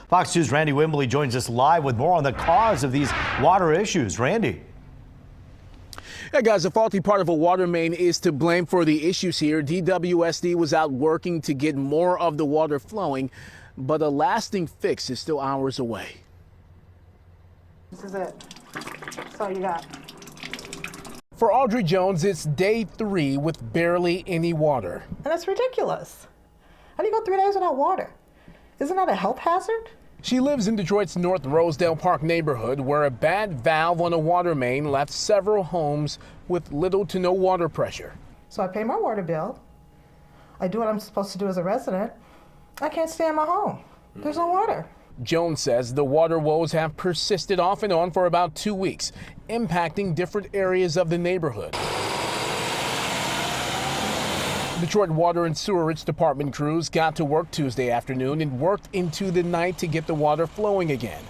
Fox 2's Randy Wimbley joins us live with more on the cause of these water issues. Randy. Hey guys, a faulty part of a water main is to blame for the issues here. DWSD was out working to get more of the water flowing, but a lasting fix is still hours away. This is it. That's all you got. For Audrey Jones, it's day 3 with barely any water. And that's ridiculous. How do you go 3 days without water? Isn't that a health hazard? She lives in Detroit's North Rosedale Park neighborhood, where a bad valve on a water main left several homes with little to no water pressure. So I pay my water bill. I do what I'm supposed to do as a resident. I can't stay in my home. There's no water. Jones says the water woes have persisted off and on for about 2 weeks, impacting different areas of the neighborhood. Detroit Water and Sewerage Department crews got to work Tuesday afternoon and worked into the night to get the water flowing again.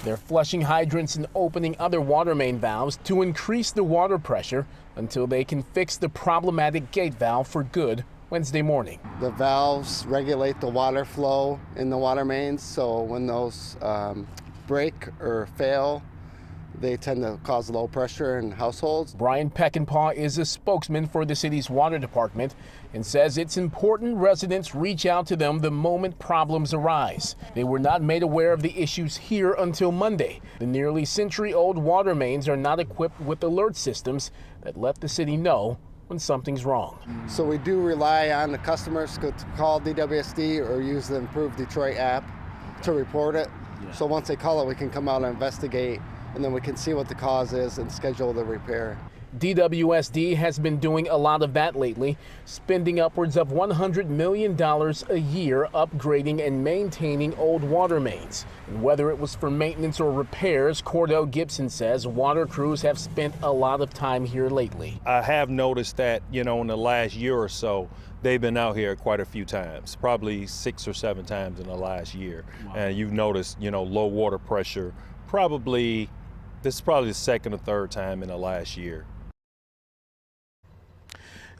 They're flushing hydrants and opening other water main valves to increase the water pressure until they can fix the problematic gate valve for good Wednesday morning. The valves regulate the water flow in the water mains, so when those break or fail, they tend to cause low pressure in households. Brian Peckinpah is a spokesman for the city's water department and says it's important residents reach out to them the moment problems arise. They were not made aware of the issues here until Monday. The nearly century-old water mains are not equipped with alert systems that let the city know when something's wrong. So we do rely on the customers to call DWSD or use the improved Detroit app to report it. So once they call it, we can come out and investigate, and then we can see what the cause is and schedule the repair. DWSD has been doing a lot of that lately, spending upwards of $100 million a year upgrading and maintaining old water mains. And whether it was for maintenance or repairs, Cordell Gibson says water crews have spent a lot of time here lately. I have noticed that, in the last year or so, they've been out here quite a few times, probably 6 or 7 times in the last year. Wow. And you've noticed, low water pressure, this is probably the second or third time in the last year.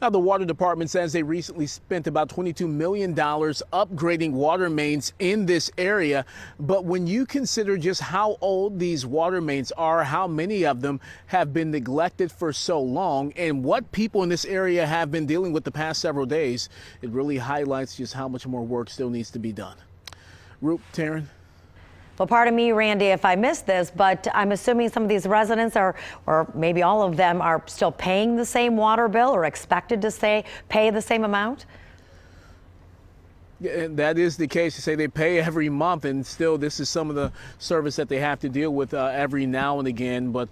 Now, the water department says they recently spent about $22 million upgrading water mains in this area. But when you consider just how old these water mains are, how many of them have been neglected for so long, and what people in this area have been dealing with the past several days, it really highlights just how much more work still needs to be done. Roop, Taryn? Well, pardon me, Randy, if I missed this, but I'm assuming some of these residents are, or maybe all of them, are still paying the same water bill or expected to pay the same amount? Yeah, that is the case. You say they pay every month, and still this is some of the service that they have to deal with every now and again. But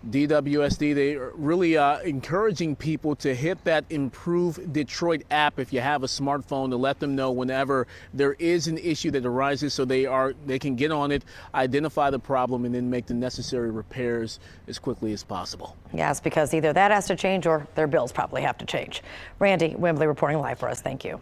DWSD, they are really encouraging people to hit that Improve Detroit app if you have a smartphone, to let them know whenever there is an issue that arises, so they can get on it, identify the problem, and then make the necessary repairs as quickly as possible. Yes, because either that has to change or their bills probably have to change. Randy Wimbley reporting live for us. Thank you.